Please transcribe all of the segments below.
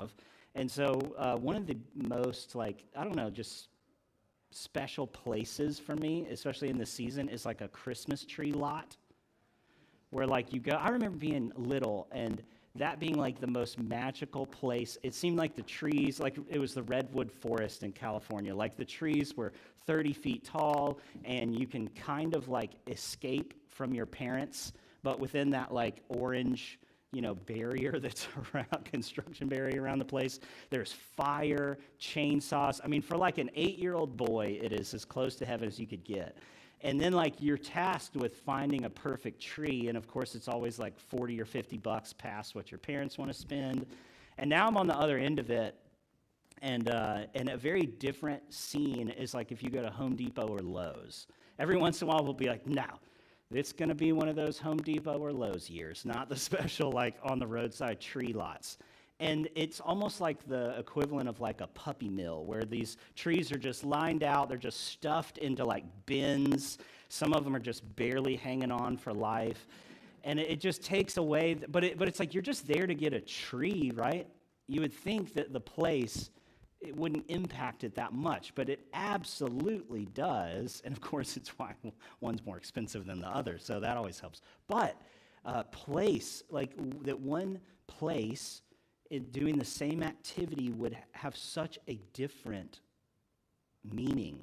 have. And so one of the most, just special places for me, especially in this season, is like a Christmas tree lot where you go. I remember being little and that being like the most magical place. It seemed like the trees, like it was the redwood forest in California. Like the trees were 30 feet tall and you can kind of escape from your parents, but within that orange, barrier that's around, construction barrier around the place. There's fire, chainsaws. I mean, for an 8-year-old boy, it is as close to heaven as you could get. And then you're tasked with finding a perfect tree, and of course it's always $40 or $50 past what your parents want to spend. And now I'm on the other end of it, and a very different scene is if you go to Home Depot or Lowe's. Every once in a while we'll be no, it's going to be one of those Home Depot or Lowe's years, not the special on the roadside tree lots. And it's almost like the equivalent of a puppy mill where these trees are just lined out. They're just stuffed into bins. Some of them are just barely hanging on for life. And it just takes away, but it's you're just there to get a tree, right? You would think that the place, it wouldn't impact it that much, but it absolutely does. And of course, it's why one's more expensive than the other, so that always helps. But place, that one place, doing the same activity would have such a different meaning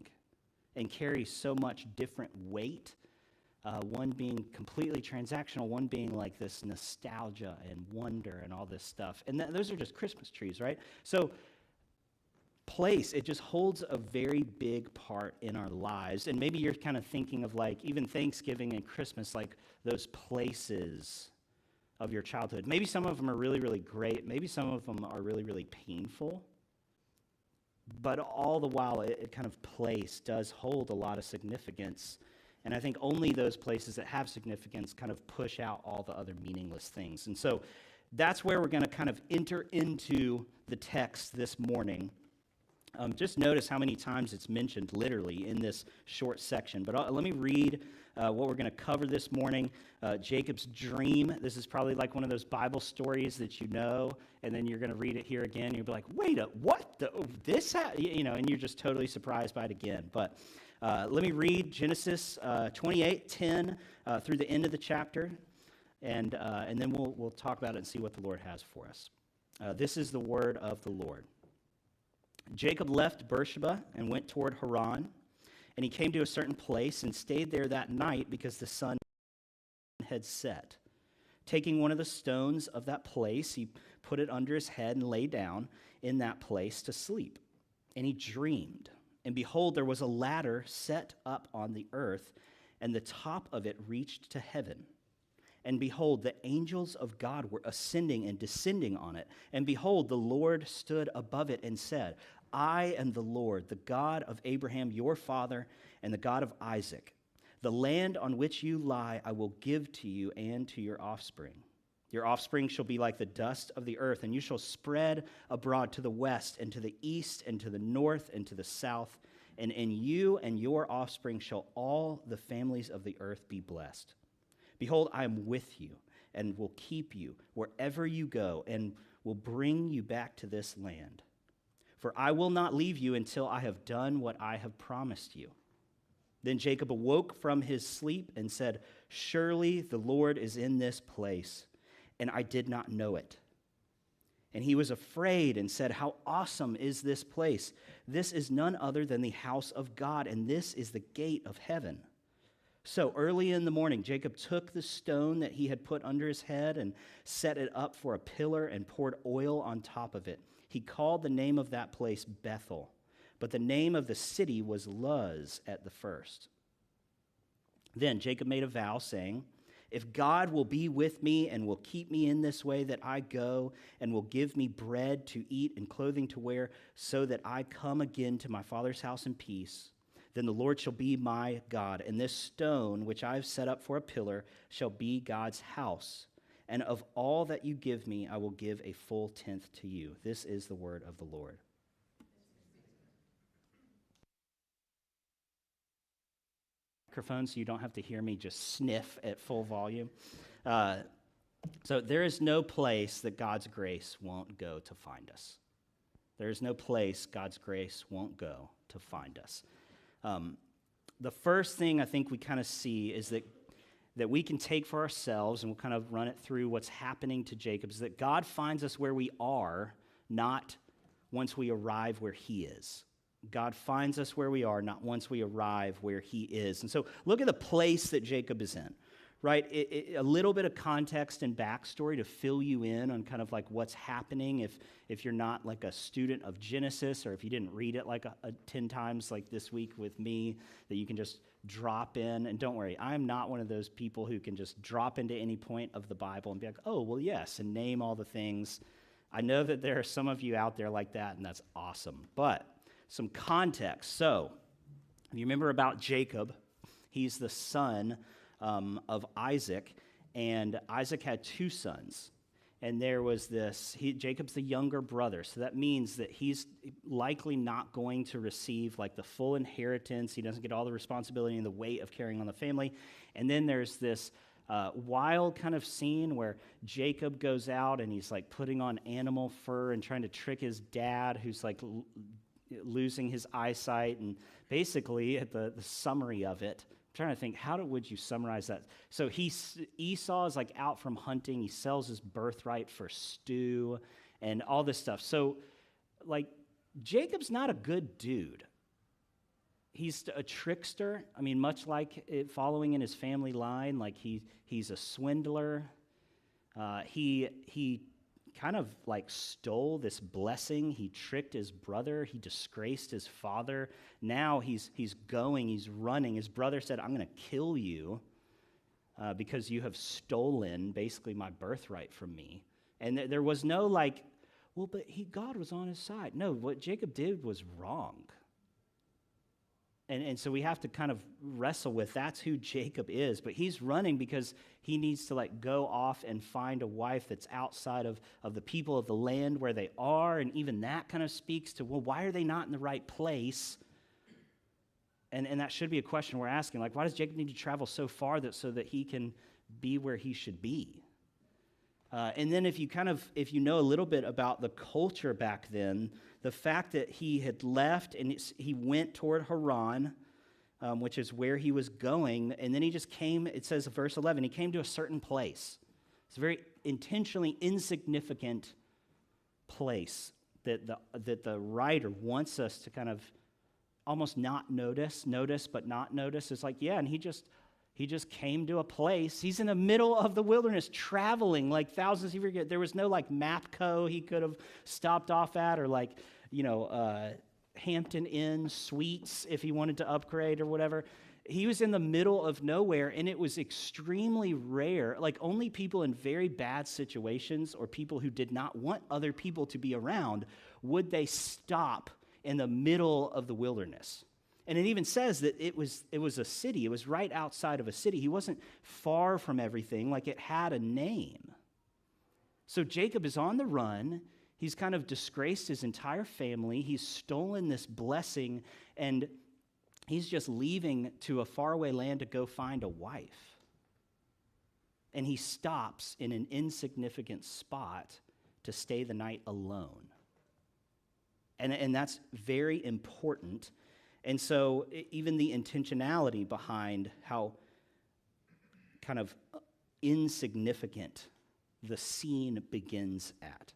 and carry so much different weight. One being completely transactional, one being this nostalgia and wonder and all this stuff. And those are just Christmas trees, right? So place, it just holds a very big part in our lives. And maybe you're kind of thinking of even Thanksgiving and Christmas, those places of your childhood. Maybe some of them are really, really great. Maybe some of them are really, really painful. But all the while, it kind of place does hold a lot of significance. And I think only those places that have significance kind of push out all the other meaningless things. And so that's where we're going to kind of enter into the text this morning. Just notice how many times it's mentioned literally in this short section. But let me read what we're going to cover this morning. Jacob's dream. This is probably one of those Bible stories that you know, and then you're going to read it here again. And you'll be like, wait, what? And you're just totally surprised by it again. But let me read Genesis 28:10 through the end of the chapter, and then we'll talk about it and see what the Lord has for us. This is the word of the Lord. Jacob left Beersheba and went toward Haran, and he came to a certain place and stayed there that night because the sun had set. Taking one of the stones of that place, he put it under his head and lay down in that place to sleep. And he dreamed, and behold, there was a ladder set up on the earth, and the top of it reached to heaven. And behold, the angels of God were ascending and descending on it. And behold, the Lord stood above it and said, I am the Lord, the God of Abraham, your father, and the God of Isaac. The land on which you lie I will give to you and to your offspring. Your offspring shall be like the dust of the earth, and you shall spread abroad to the west and to the east and to the north and to the south. And in you and your offspring shall all the families of the earth be blessed. Behold, I am with you and will keep you wherever you go and will bring you back to this land. For I will not leave you until I have done what I have promised you. Then Jacob awoke from his sleep and said, surely the Lord is in this place, and I did not know it. And he was afraid and said, how awesome is this place? This is none other than the house of God, and this is the gate of heaven. So early in the morning, Jacob took the stone that he had put under his head and set it up for a pillar and poured oil on top of it. He called the name of that place Bethel, but the name of the city was Luz at the first. Then Jacob made a vow, saying, if God will be with me and will keep me in this way that I go, and will give me bread to eat and clothing to wear, so that I come again to my father's house in peace, then the Lord shall be my God, and this stone which I have set up for a pillar shall be God's house. And of all that you give me, I will give a full tenth to you. This is the word of the Lord. Microphone, so you don't have to hear me just sniff at full volume. So there is no place that God's grace won't go to find us. There is no place God's grace won't go to find us. The first thing I think we kind of see is that we can take for ourselves, and we'll kind of run it through what's happening to Jacob, is that God finds us where we are, not once we arrive where he is. God finds us where we are, not once we arrive where he is. And so look at the place that Jacob is in, right? A little bit of context and backstory to fill you in on kind of like what's happening if you're not like a student of Genesis, or if you didn't read it like 10 times like this week with me, that you can just drop in. And don't worry, I'm not one of those people who can just drop into any point of the Bible and be like, oh, well, yes, and name all the things. I know that there are some of you out there like that, and that's awesome. But some context. So, you remember about Jacob. He's the son of Isaac, and Isaac had two sons. And there was Jacob's the younger brother, so that means that he's likely not going to receive like the full inheritance. He doesn't get all the responsibility and the weight of carrying on the family. And then there's this wild kind of scene where Jacob goes out and he's like putting on animal fur and trying to trick his dad, who's like losing his eyesight. And basically, at the summary of it, I'm trying to think, would you summarize that? So Esau is like out from hunting. He sells his birthright for stew and all this stuff. So like Jacob's not a good dude. He's a trickster. I mean, much like following in his family line, like he's a swindler. He kind of like stole this blessing. He tricked his brother. He disgraced his father. Now he's running. His brother said, I'm going to kill you because you have stolen basically my birthright from me. And there was no like, well, but God was on his side. No, what Jacob did was wrong. And so we have to kind of wrestle with that's who Jacob is. But he's running because he needs to like go off and find a wife that's outside of the people of the land where they are. And even that kind of speaks to, well, why are they not in the right place? And that should be a question we're asking. Like, why does Jacob need to travel so far so that he can be where he should be? And then if you know a little bit about the culture back then, the fact that he had left and he went toward Haran, which is where he was going, and then he just came, it says in verse 11, he came to a certain place. It's a very intentionally insignificant place that the writer wants us to kind of almost not notice but not notice. It's like, yeah, and he just came to a place. He's in the middle of the wilderness, traveling like thousands of years. There was no like Mapco he could have stopped off at, or like, Hampton Inn Suites if he wanted to upgrade or whatever. He was in the middle of nowhere, and it was extremely rare. Like only people in very bad situations or people who did not want other people to be around would they stop in the middle of the wilderness. And it even says that it was a city. It was right outside of a city. He wasn't far from everything. Like it had a name. So Jacob is on the run. He's kind of disgraced his entire family. He's stolen this blessing, and he's just leaving to a faraway land to go find a wife. And he stops in an insignificant spot to stay the night alone. And that's very important. And so even the intentionality behind how kind of insignificant the scene begins at.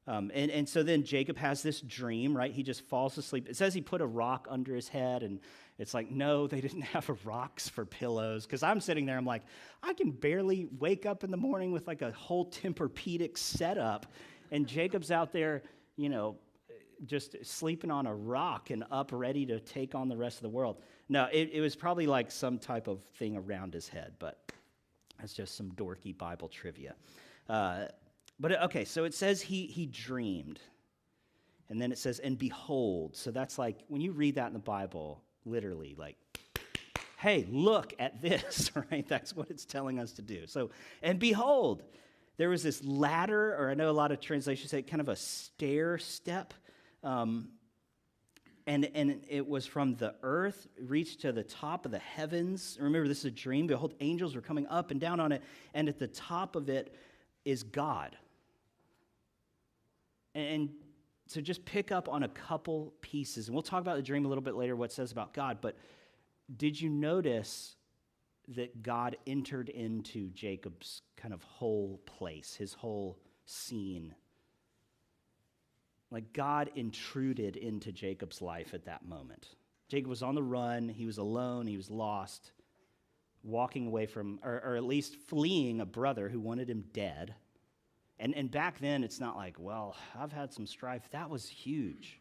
And so then Jacob has this dream, right? He just falls asleep. It says he put a rock under his head, and it's like, no, they didn't have rocks for pillows. Because I'm sitting there, I'm like, I can barely wake up in the morning with like a whole Tempur-Pedic setup. And Jacob's out there, just sleeping on a rock and up ready to take on the rest of the world. No, it was probably like some type of thing around his head, but that's just some dorky Bible trivia. But okay, so it says he dreamed. And then it says, and behold. So that's like, when you read that in the Bible, literally like, hey, look at this, right? That's what it's telling us to do. So, and behold, there was this ladder, or I know a lot of translations say kind of a stair step. And it was from the earth, reached to the top of the heavens. Remember, this is a dream. Behold, angels were coming up and down on it. And at the top of it, is God. And so just pick up on a couple pieces, and we'll talk about the dream a little bit later, what it says about God, but did you notice that God entered into Jacob's kind of whole place, his whole scene? Like God intruded into Jacob's life at that moment. Jacob was on the run, he was alone, he was lost, walking away from, or at least fleeing a brother who wanted him dead. And back then, it's not like, well, I've had some strife. That was huge.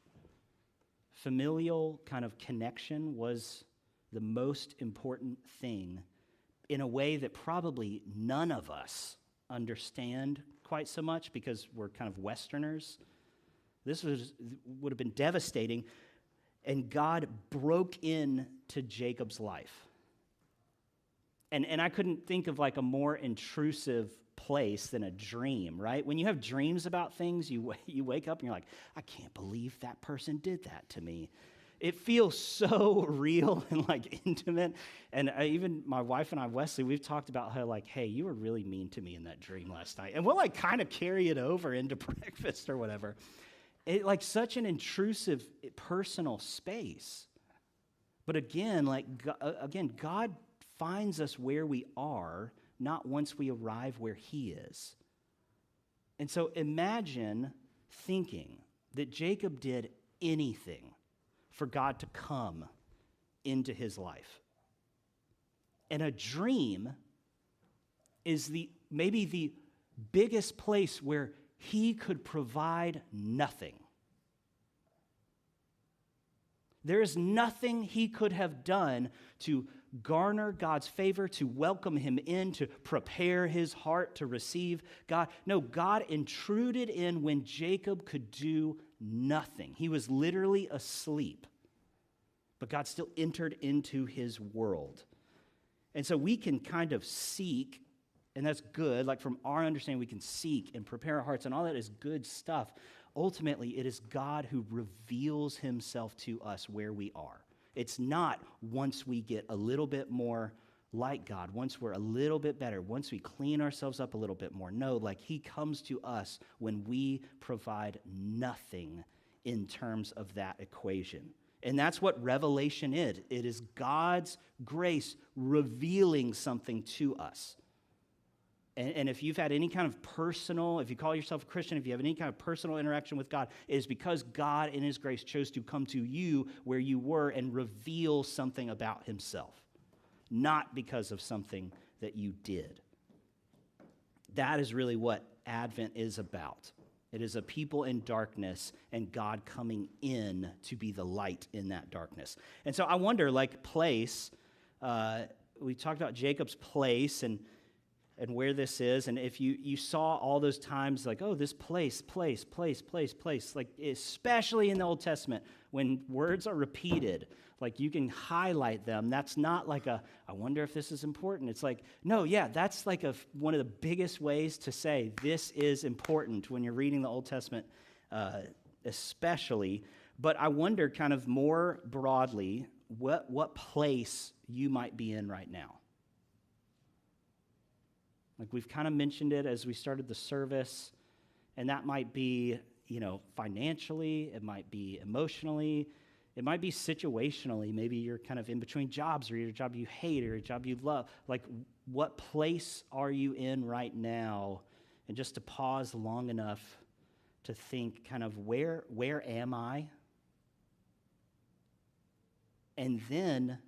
Familial kind of connection was the most important thing in a way that probably none of us understand quite so much because we're kind of Westerners. This would have been devastating, and God broke into Jacob's life. And I couldn't think of like a more intrusive place than a dream, right? When you have dreams about things, you wake up and you're like, I can't believe that person did that to me. It feels so real and like intimate. And even my wife and I, Wesley, we've talked about how like, hey, you were really mean to me in that dream last night. And we'll like kind of carry it over into breakfast or whatever. It like such an intrusive personal space. But again, God finds us where we are, not once we arrive where he is. And so imagine thinking that Jacob did anything for God to come into his life. And a dream is maybe the biggest place where he could provide nothing. There is nothing he could have done to garner God's favor, to welcome him in, to prepare his heart to receive God. No, God intruded in when Jacob could do nothing. He was literally asleep, but God still entered into his world. And so we can kind of seek, and that's good, like from our understanding, we can seek and prepare our hearts, and all that is good stuff. Ultimately, it is God who reveals himself to us where we are. It's not once we get a little bit more like God, once we're a little bit better, once we clean ourselves up a little bit more. No, like he comes to us when we provide nothing in terms of that equation. And that's what revelation is. It is God's grace revealing something to us. And if you've had any kind of personal, if you call yourself a Christian, if you have any kind of personal interaction with God, it is because God in his grace chose to come to you where you were and reveal something about himself, not because of something that you did. That is really what Advent is about. It is a people in darkness and God coming in to be the light in that darkness. And so I wonder, like place, we talked about Jacob's place and where this is, and if you saw all those times, like, oh, this place, like especially in the Old Testament, when words are repeated, like you can highlight them. That's not like I wonder if this is important. It's like, no, yeah, that's like one of the biggest ways to say this is important when you're reading the Old Testament, especially. But I wonder kind of more broadly what place you might be in right now. Like we've kind of mentioned it as we started the service, and that might be, financially, it might be emotionally, it might be situationally. Maybe you're kind of in between jobs, or your job you hate, or your job you love. Like, what place are you in right now? And just to pause long enough to think kind of where am I? And then,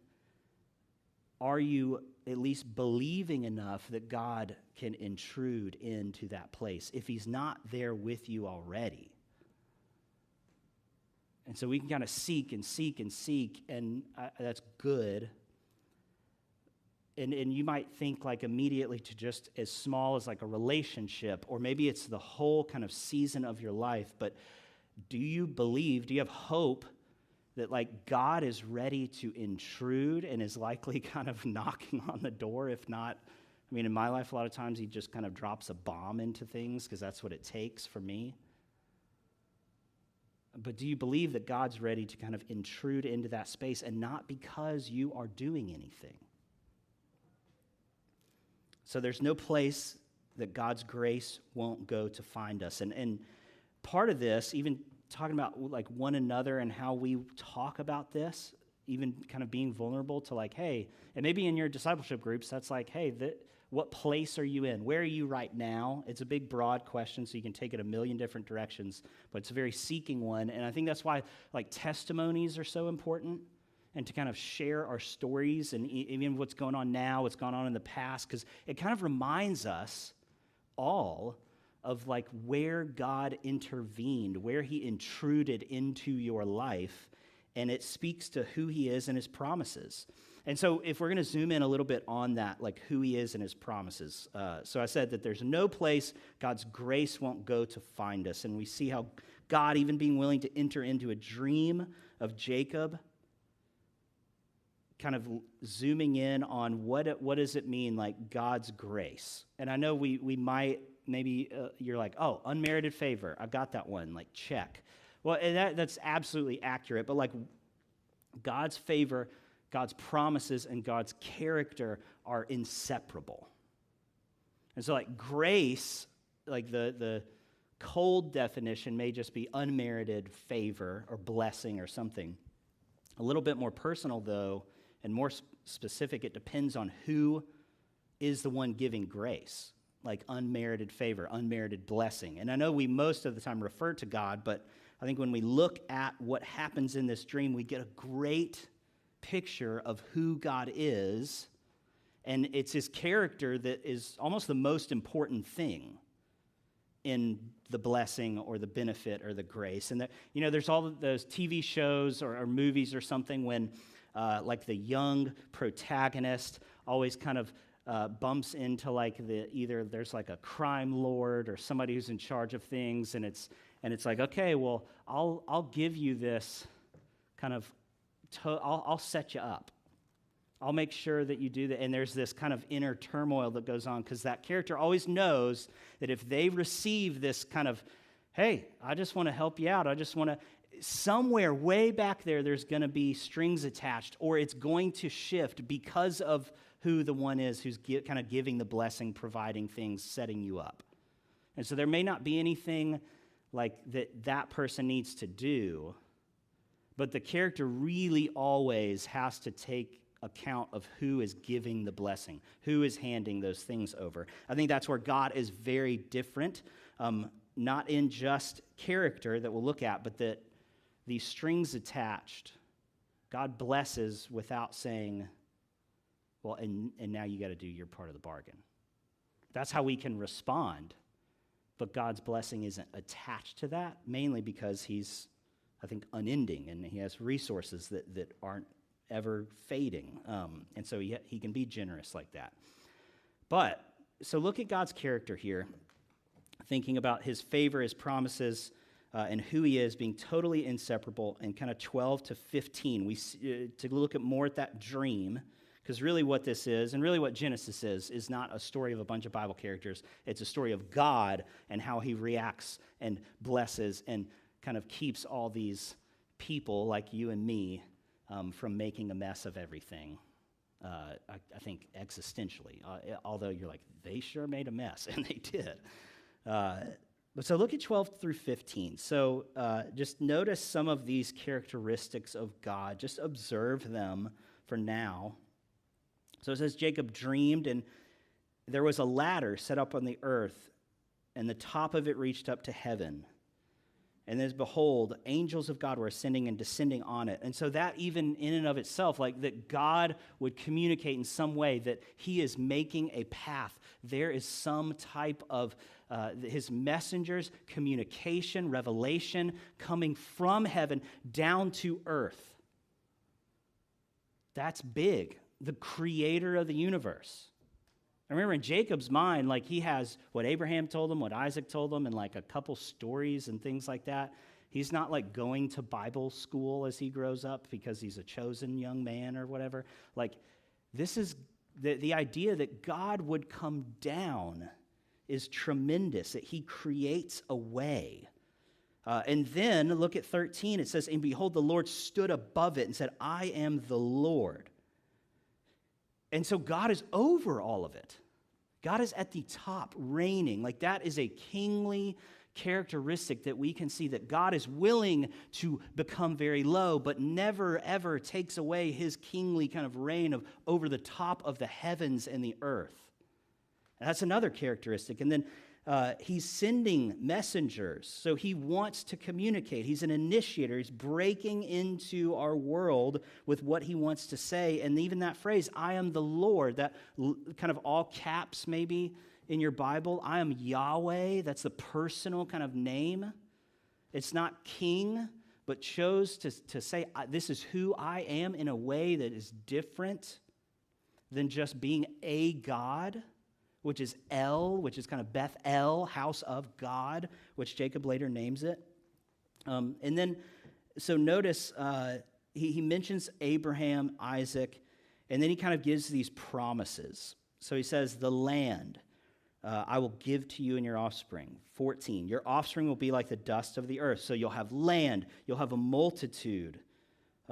are you at least believing enough that God can intrude into that place if he's not there with you already? And so we can kind of seek and seek and seek, and that's good. And you might think like immediately to just as small as like a relationship, or maybe it's the whole kind of season of your life, but do you have hope that like God is ready to intrude and is likely kind of knocking on the door? If not, in my life, a lot of times he just kind of drops a bomb into things because that's what it takes for me. But do you believe that God's ready to kind of intrude into that space, and not because you are doing anything? So there's no place that God's grace won't go to find us. And part of this, even talking about like one another and how we talk about this, even kind of being vulnerable to like, hey, and maybe in your discipleship groups, that's like, hey, what place are you in? Where are you right now? It's a big, broad question, so you can take it a million different directions, but it's a very seeking one. And I think that's why like testimonies are so important, and to kind of share our stories and even what's going on now, what's gone on in the past, because it kind of reminds us all of like where God intervened, where he intruded into your life, and it speaks to who he is and his promises. And so if we're going to zoom in a little bit on that, like who he is and his promises. So I said that there's no place God's grace won't go to find us. And we see how God, even being willing to enter into a dream of Jacob, kind of zooming in on what does it mean, like God's grace. And I know we might, maybe you're like, oh, unmerited favor. I've got that one, like check. Well, and that's absolutely accurate. But like God's favor, God's promises, and God's character are inseparable. And so like grace, like the cold definition may just be unmerited favor or blessing or something. A little bit more personal though, and more specific, it depends on who is the one giving grace, like unmerited favor, unmerited blessing. And I know we most of the time refer to God, but I think when we look at what happens in this dream, we get a great picture of who God is, and it's his character that is almost the most important thing in the blessing or the benefit or the grace. And there's all those TV shows or movies or something when like the young protagonist always kind of bumps into like either there's like a crime lord or somebody who's in charge of things, and it's like, okay, well, I'll give you this kind of, I'll set you up. I'll make sure that you do that. And there's this kind of inner turmoil that goes on because that character always knows that if they receive this kind of, hey, I just want to help you out, I just want to, somewhere way back there's going to be strings attached, or it's going to shift because of who the one is who's kind of giving the blessing, providing things, setting you up. And so there may not be anything like that person needs to do, but the character really always has to take account of who is giving the blessing, who is handing those things over. I think that's where God is very different, not in just character that we'll look at, but that these strings attached, God blesses without saying, well, and now you got to do your part of the bargain. That's how we can respond, but God's blessing isn't attached to that, mainly because he's, I think, unending, and he has resources that aren't ever fading, and so he can be generous like that. But, so look at God's character here, thinking about his favor, his promises, and who he is being totally inseparable, and kind of 12 to 15, to look at more at that dream, because really what this is, and really what Genesis is not a story of a bunch of Bible characters. It's a story of God and how he reacts and blesses and kind of keeps all these people like you and me from making a mess of everything, I think existentially, although you're like, they sure made a mess, and they did. But so look at 12 through 15. So just notice some of these characteristics of God. Just observe them for now. So it says, Jacob dreamed, and there was a ladder set up on the earth, and the top of it reached up to heaven. And as behold, angels of God were ascending and descending on it. And so that even in and of itself, like that God would communicate in some way that he is making a path. There is some type of his messengers, communication, revelation coming from heaven down to earth. That's big. The creator of the universe. I remember in Jacob's mind, like he has what Abraham told him, what Isaac told him, and like a couple stories and things like that. He's not like going to Bible school as he grows up because he's a chosen young man or whatever. Like this is the idea that God would come down is tremendous, that he creates a way. And then look at 13. It says, and behold, the Lord stood above it and said, I am the Lord. And so God is over all of it. God is at the top, reigning. Like that is a kingly characteristic that we can see, that God is willing to become very low, but never ever takes away his kingly kind of reign of over the top of the heavens and the earth. And that's another characteristic. And then he's sending messengers, so he wants to communicate. He's an initiator. He's breaking into our world with what he wants to say. And even that phrase, I am the Lord, that kind of all caps maybe in your Bible, I am Yahweh. That's the personal kind of name. It's not king, but chose to say, this is who I am in a way that is different than just being a God, which is El, which is kind of Beth El, house of God, which Jacob later names it. And then, so notice, he mentions Abraham, Isaac, and then he kind of gives these promises. So he says, the land I will give to you and your offspring. 14, your offspring will be like the dust of the earth. So you'll have land, you'll have a multitude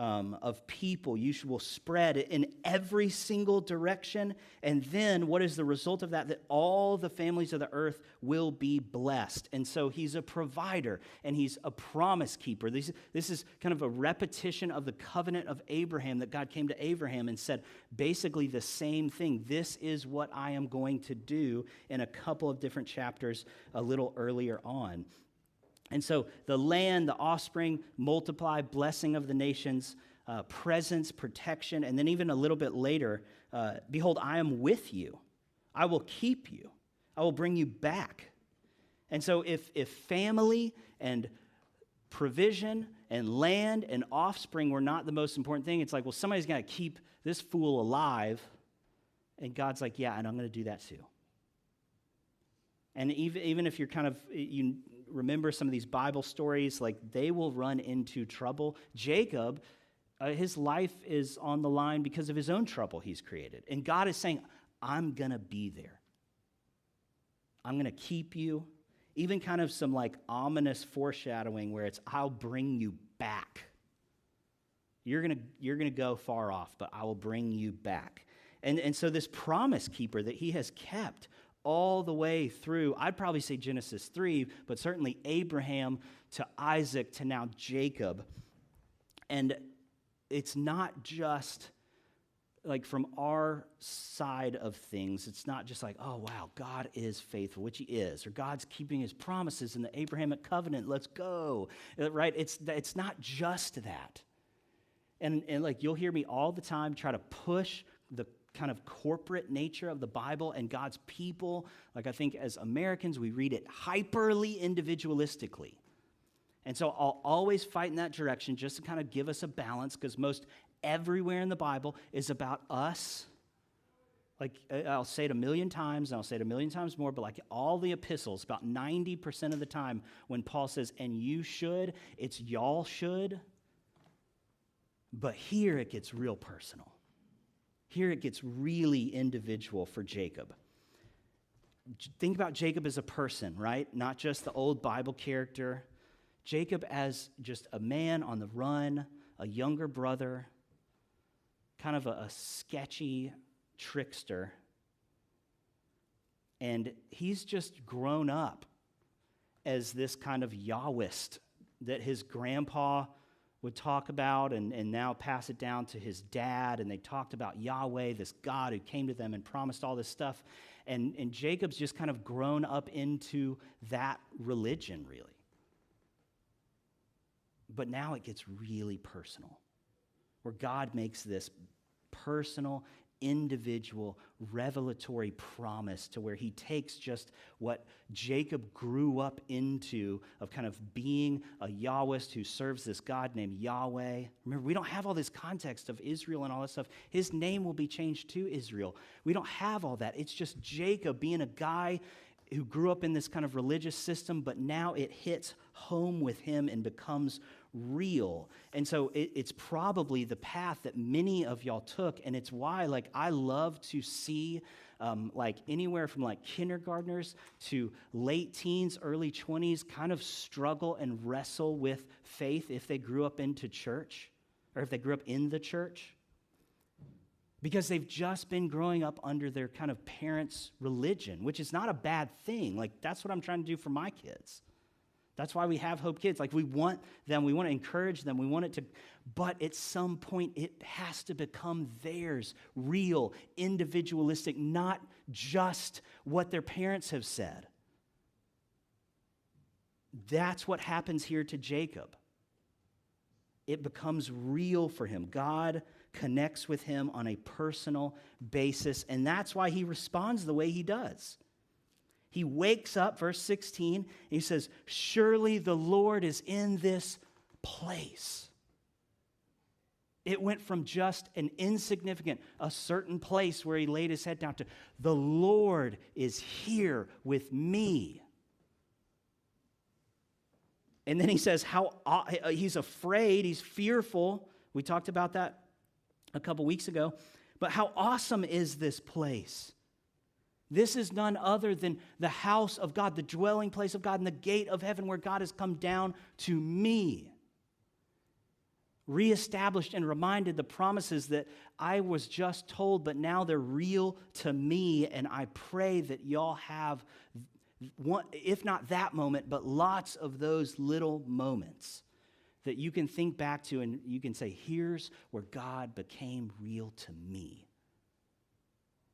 of people. You will spread in every single direction. And then what is the result of that? That all the families of the earth will be blessed. And so he's a provider and he's a promise keeper. This is kind of a repetition of the covenant of Abraham, that God came to Abraham and said basically the same thing. This is what I am going to do, in a couple of different chapters a little earlier on. And so the land, the offspring, multiply, blessing of the nations, presence, protection, and then even a little bit later, behold, I am with you. I will keep you. I will bring you back. And so if family and provision and land and offspring were not the most important thing, it's like, well, somebody's got to keep this fool alive. And God's like, yeah, and I'm going to do that too. And even if you're kind of, you remember some of these Bible stories, like they will run into trouble. Jacob, his life is on the line because of his own trouble he's created. And God is saying, I'm going to be there. I'm going to keep you. Even kind of some like ominous foreshadowing where it's, I'll bring you back. You're going to go far off, but I will bring you back. And so this promise keeper that he has kept all the way through, I'd probably say Genesis 3, but certainly Abraham to Isaac to now Jacob. And it's not just like from our side of things, it's not just like, oh, wow, God is faithful, which he is, or God's keeping his promises in the Abrahamic covenant, let's go, right? It's not just that. And like you'll hear me all the time try to push the kind of corporate nature of the Bible and God's people. Like I think as Americans, we read it hyperly individualistically. And so I'll always fight in that direction just to kind of give us a balance, because most everywhere in the Bible is about us. Like I'll say it a million times, and I'll say it a million times more, but like all the epistles, about 90% of the time when Paul says, and you should, it's y'all should. But here it gets real personal. Here it gets really individual for Jacob. Think about Jacob as a person, right? Not just the old Bible character. Jacob as just a man on the run, a younger brother, kind of a sketchy trickster. And he's just grown up as this kind of Yahwist that his grandpa would talk about and now pass it down to his dad. And they talked about Yahweh, this God who came to them and promised all this stuff. And Jacob's just kind of grown up into that religion, really. But now it gets really personal, where God makes this personal, individual, revelatory promise to where he takes just what Jacob grew up into of kind of being a Yahwist who serves this God named Yahweh. Remember, we don't have all this context of Israel and all that stuff. His name will be changed to Israel. We don't have all that. It's just Jacob being a guy who grew up in this kind of religious system, but now it hits home with him and becomes real. And so it's probably the path that many of y'all took, and it's why like I love to see like anywhere from like kindergartners to late teens, early 20s kind of struggle and wrestle with faith if they grew up into church or if they grew up in the church. because they've just been growing up under their kind of parents' religion, which is not a bad thing. Like, that's what I'm trying to do for my kids. That's why we have Hope Kids. Like, we want them, we want to encourage them, we want it to, but at some point it has to become theirs, real, individualistic, not just what their parents have said. That's what happens here to Jacob. It becomes real for him. God connects with him on a personal basis, and that's why he responds the way he does. He wakes up, verse 16, and he says, "Surely the Lord is in this place." It went from just an insignificant, a certain place where he laid his head down to, the Lord is here with me. And then he says he's afraid, he's fearful. We talked about that a couple weeks ago. But how awesome is this place? This is none other than the house of God, the dwelling place of God, and the gate of heaven where God has come down to me. Reestablished and reminded the promises that I was just told, but now they're real to me, and I pray that y'all have one, if not that moment, but lots of those little moments that you can think back to and you can say, here's where God became real to me.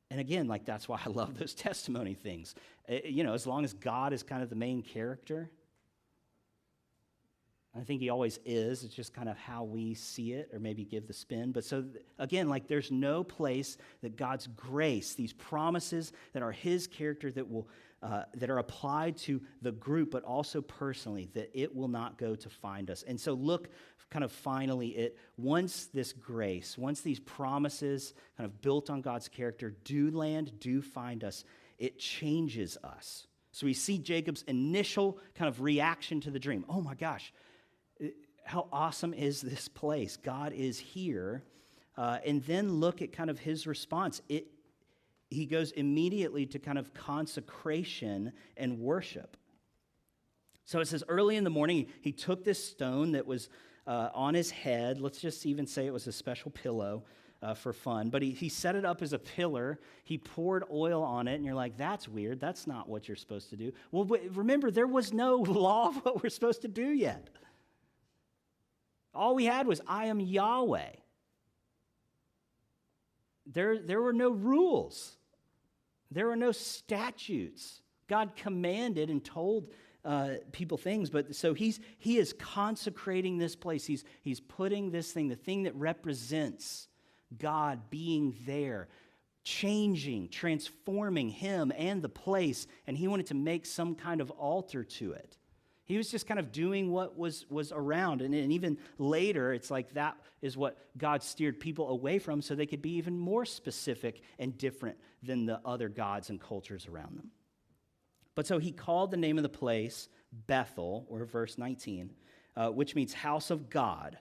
And again, like, that's why I love those testimony things. As long as God is kind of the main character, I think he always is. It's just kind of how we see it or maybe give the spin. But so, again, like, there's no place that God's grace, these promises that are his character that are applied to the group, but also personally, that it will not go to find us. And so look kind of finally at once this grace, once these promises kind of built on God's character do land, do find us, it changes us. So we see Jacob's initial kind of reaction to the dream. Oh my gosh, how awesome is this place? God is here. And then look at kind of his response. He goes immediately to kind of consecration and worship. So it says, early in the morning, he took this stone that was on his head. Let's just even say it was a special pillow for fun. But he set it up as a pillar. He poured oil on it, and you're like, that's weird. That's not what you're supposed to do. Well, remember, there was no law of what we're supposed to do yet. All we had was, I am Yahweh. There were no rules. There were no statutes. God commanded and told people things, but so he is consecrating this place. He's putting this thing, the thing that represents God being there, changing, transforming him and the place, and he wanted to make some kind of altar to it. He was just kind of doing what was around. And even later, it's like that is what God steered people away from so they could be even more specific and different than the other gods and cultures around them. But so he called the name of the place Bethel, or verse 19, which means house of God.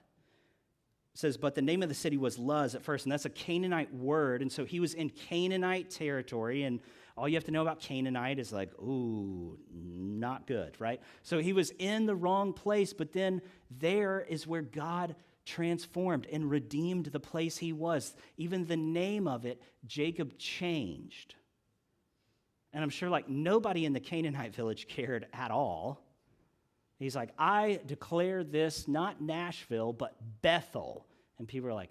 It says, but the name of the city was Luz at first, and that's a Canaanite word. And so he was in Canaanite territory, and all you have to know about Canaanite is like, ooh, not good, right? So he was in the wrong place, but then there is where God transformed and redeemed the place he was. Even the name of it, Jacob changed. And I'm sure like nobody in the Canaanite village cared at all. He's like, I declare this not Nashville, but Bethel. And people are like,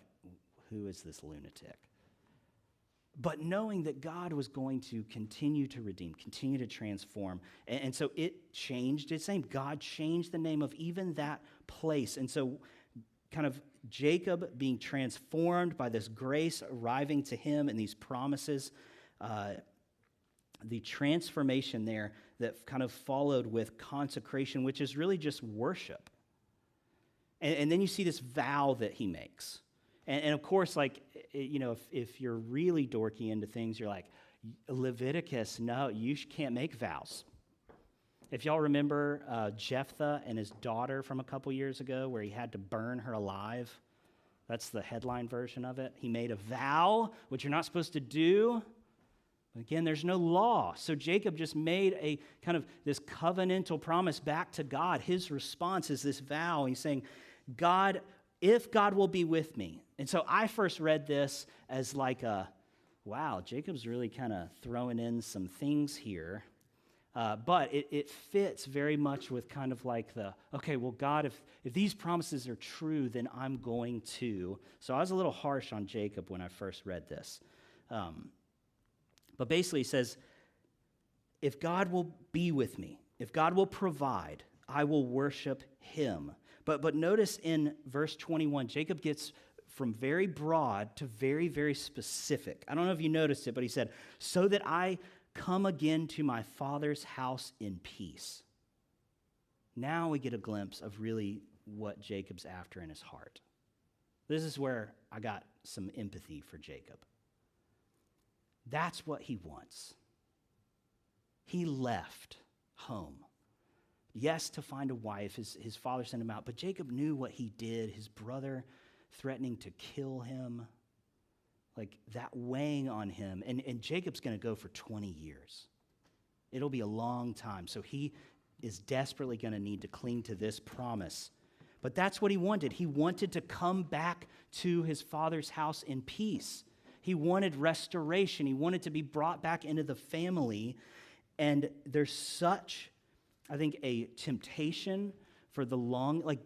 who is this lunatic? But knowing that God was going to continue to redeem, continue to transform. And so it changed its name. God changed the name of even that place. And so kind of Jacob being transformed by this grace arriving to him and these promises, the transformation there that kind of followed with consecration, which is really just worship. And then you see this vow that he makes. And of course, like, you know, if you're really dorky into things, you're like, Leviticus, no, you can't make vows. If y'all remember Jephthah and his daughter from a couple years ago where he had to burn her alive, that's the headline version of it. He made a vow, which you're not supposed to do. Again, there's no law. So Jacob just made a kind of this covenantal promise back to God. His response is this vow. He's saying, God, if God will be with me. And so I first read this as like wow, Jacob's really kind of throwing in some things here. But it fits very much with kind of like okay, well, God, if these promises are true, then I'm going to. So I was a little harsh on Jacob when I first read this. But basically he says, if God will be with me, if God will provide, I will worship him. But notice in verse 21, Jacob gets from very broad to very, very specific. I don't know if you noticed it, but he said, so that I come again to my father's house in peace. Now we get a glimpse of really what Jacob's after in his heart. This is where I got some empathy for Jacob. That's what he wants. He left home. Yes, to find a wife. His father sent him out. But Jacob knew what he did. His brother threatening to kill him. Like that weighing on him. And Jacob's going to go for 20 years. It'll be a long time. So he is desperately going to need to cling to this promise. But that's what he wanted. He wanted to come back to his father's house in peace. He wanted restoration. He wanted to be brought back into the family. And there's such, I think, a temptation for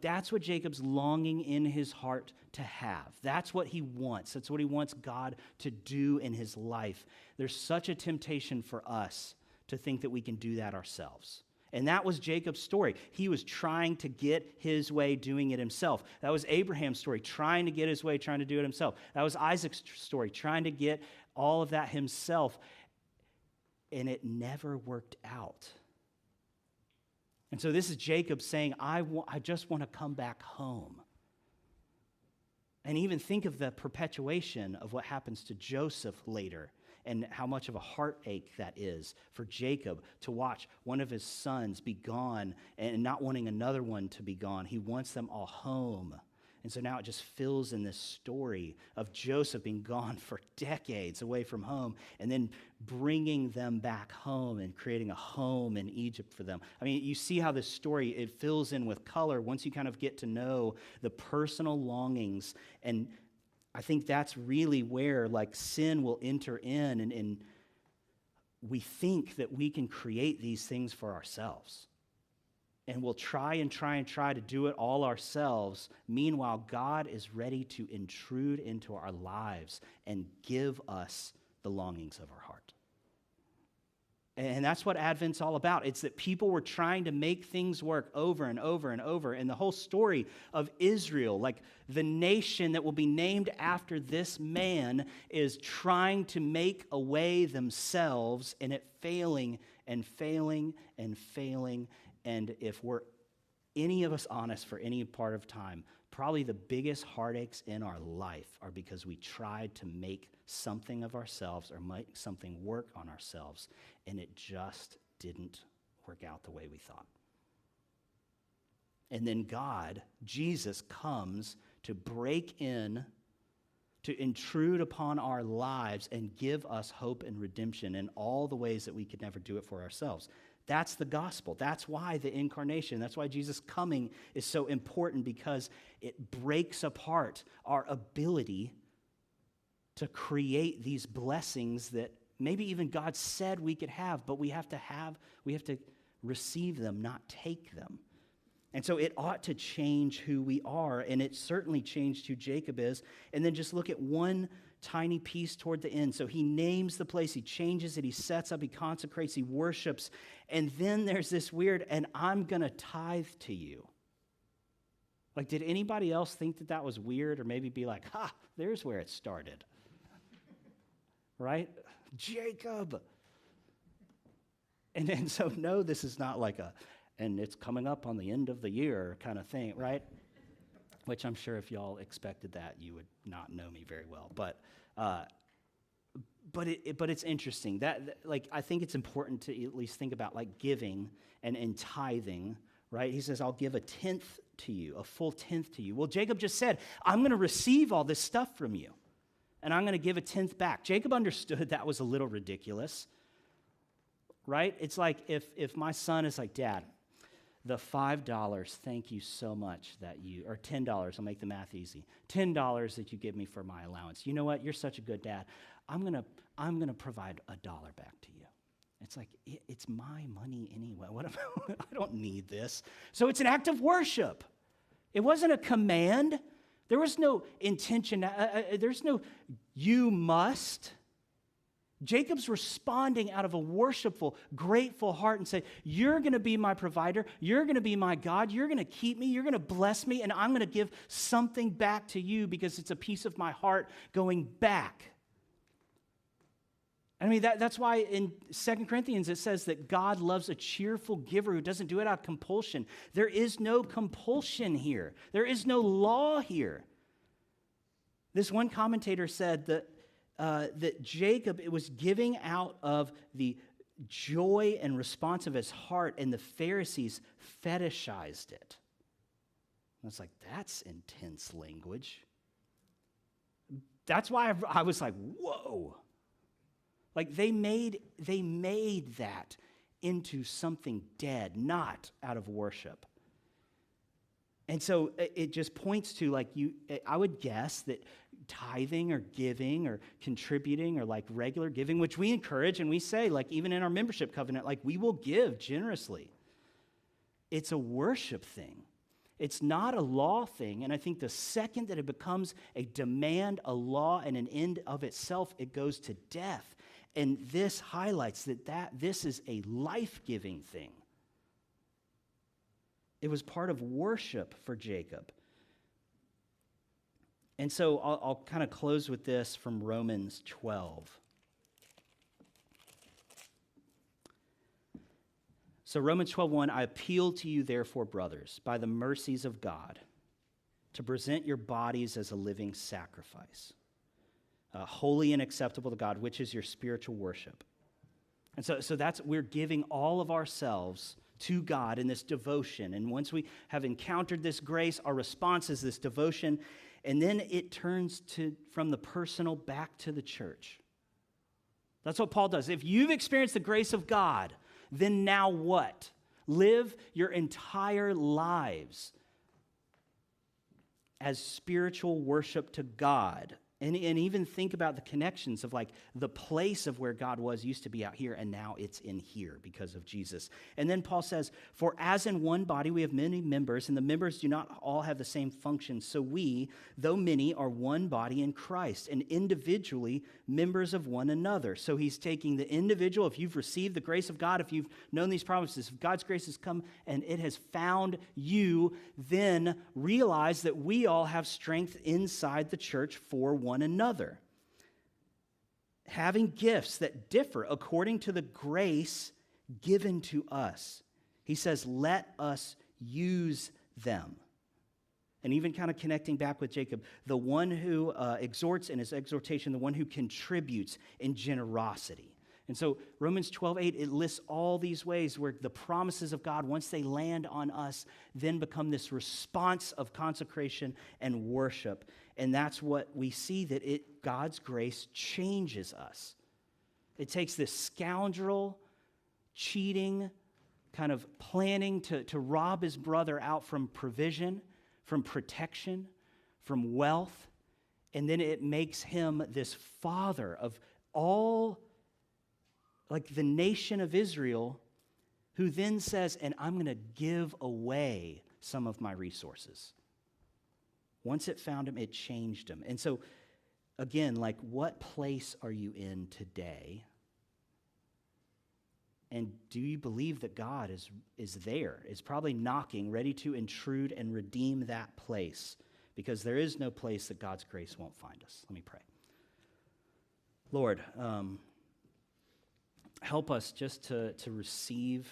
that's what Jacob's longing in his heart to have. That's what he wants. That's what he wants God to do in his life. There's such a temptation for us to think that we can do that ourselves. And that was Jacob's story. He was trying to get his way doing it himself. That was Abraham's story, trying to get his way, trying to do it himself. That was Isaac's story, trying to get all of that himself. And it never worked out. And so this is Jacob saying, I just want to come back home. And even think of the perpetuation of what happens to Joseph later and how much of a heartache that is for Jacob to watch one of his sons be gone and not wanting another one to be gone. He wants them all home. And so now it just fills in this story of Joseph being gone for decades away from home and then bringing them back home and creating a home in Egypt for them. I mean, you see how this story, it fills in with color once you kind of get to know the personal longings. And I think that's really where like sin will enter in and we think that we can create these things for ourselves. And we'll try to do it all ourselves. Meanwhile, God is ready to intrude into our lives and give us the longings of our heart. And that's what Advent's all about. It's that people were trying to make things work over and over and over. And the whole story of Israel, like the nation that will be named after this man, is trying to make a way themselves and it failing and failing and failing. And if we're any of us honest for any part of time, probably the biggest heartaches in our life are because we tried to make something of ourselves or make something work on ourselves, and it just didn't work out the way we thought. And then God, Jesus, comes to break in, to intrude upon our lives and give us hope and redemption in all the ways that we could never do it for ourselves. That's the gospel. That's why the incarnation, that's why Jesus coming is so important, because it breaks apart our ability to create these blessings that maybe even God said we could have, but we have to receive them, not take them. And so it ought to change who we are, and it certainly changed who Jacob is. And then just look at one tiny piece toward the end. So he names the place, he changes it, he sets up, he consecrates, he worships. And then there's this weird, and I'm going to tithe to you. Like, did anybody else think that was weird, or maybe be like, there's where it started? Right? Jacob. And then, so no, this is not like and it's coming up on the end of the year kind of thing, right? Which I'm sure if y'all expected that, you would not know me very well. But it's interesting that like I think it's important to at least think about like giving and tithing, right? He says, "I'll give a tenth to you, a full tenth to you." Well, Jacob just said, "I'm going to receive all this stuff from you, and I'm going to give a tenth back." Jacob understood that was a little ridiculous, right? It's like if my son is like, "Dad, the $5, thank you so much that you, or $10, I'll make the math easy, $10 that you give me for my allowance. You know what? You're such a good dad. I'm gonna provide $1 back to you. It's like, it's my money anyway. What I don't need this. So it's an act of worship. It wasn't a command. There was no intention. There's no, you must. Jacob's responding out of a worshipful, grateful heart and say, you're going to be my provider. You're going to be my God. You're going to keep me. You're going to bless me. And I'm going to give something back to you because it's a piece of my heart going back. I mean, that's why in 2 Corinthians it says that God loves a cheerful giver who doesn't do it out of compulsion. There is no compulsion here. There is no law here. This one commentator said that Jacob, it was giving out of the joy and response of his heart, and the Pharisees fetishized it. I was like, that's intense language. That's why I was like, whoa. Like they made that into something dead, not out of worship. And so it just points to like I would guess that tithing or giving or contributing or like regular giving, which we encourage and we say like even in our membership covenant, like we will give generously. It's a worship thing. It's not a law thing. And I think the second that it becomes a demand, a law, and an end of itself, it goes to death. And this highlights that this is a life-giving thing. It was part of worship for Jacob. And so I'll kind of close with this from Romans 12. So Romans 12:1, I appeal to you, therefore, brothers, by the mercies of God, to present your bodies as a living sacrifice, holy and acceptable to God, which is your spiritual worship. And so that's, we're giving all of ourselves to God in this devotion. And once we have encountered this grace, our response is this devotion. And then it turns from the personal back to the church. That's what Paul does. If you've experienced the grace of God, then now what? Live your entire lives as spiritual worship to God. And even think about the connections of like the place of where God was used to be out here, and now it's in here because of Jesus. And then Paul says, for as in one body we have many members, and the members do not all have the same function, so we, though many, are one body in Christ, and individually members of one another. So he's taking the individual, if you've received the grace of God, if you've known these promises, if God's grace has come and it has found you, then realize that we all have strength inside the church for one another, having gifts that differ according to the grace given to us. He says, let us use them. And even kind of connecting back with Jacob, the one who exhorts in his exhortation, the one who contributes in generosity. And so Romans 12:8, it lists all these ways where the promises of God, once they land on us, then become this response of consecration and worship. And that's what we see, that God's grace changes us. It takes this scoundrel, cheating, kind of planning to rob his brother out from provision, from protection, from wealth, and then it makes him this father of all, like the nation of Israel, who then says, and I'm going to give away some of my resources. Once it found him, it changed him. And so, again, like, what place are you in today? And do you believe that God is there, is probably knocking, ready to intrude and redeem that place? Because there is no place that God's grace won't find us. Let me pray. Lord, help us just to receive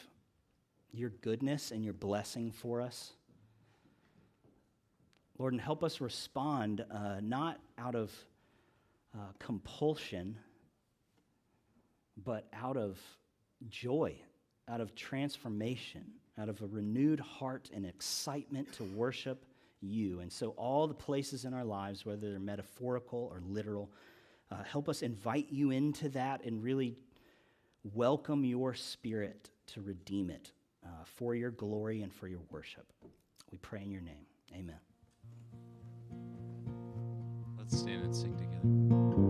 your goodness and your blessing for us. Lord, and help us respond not out of compulsion, but out of joy, out of transformation, out of a renewed heart and excitement to worship you. And so all the places in our lives, whether they're metaphorical or literal, help us invite you into that and really welcome your Spirit to redeem it. for your glory and for your worship. We pray in your name. Amen. Let's stand and sing together.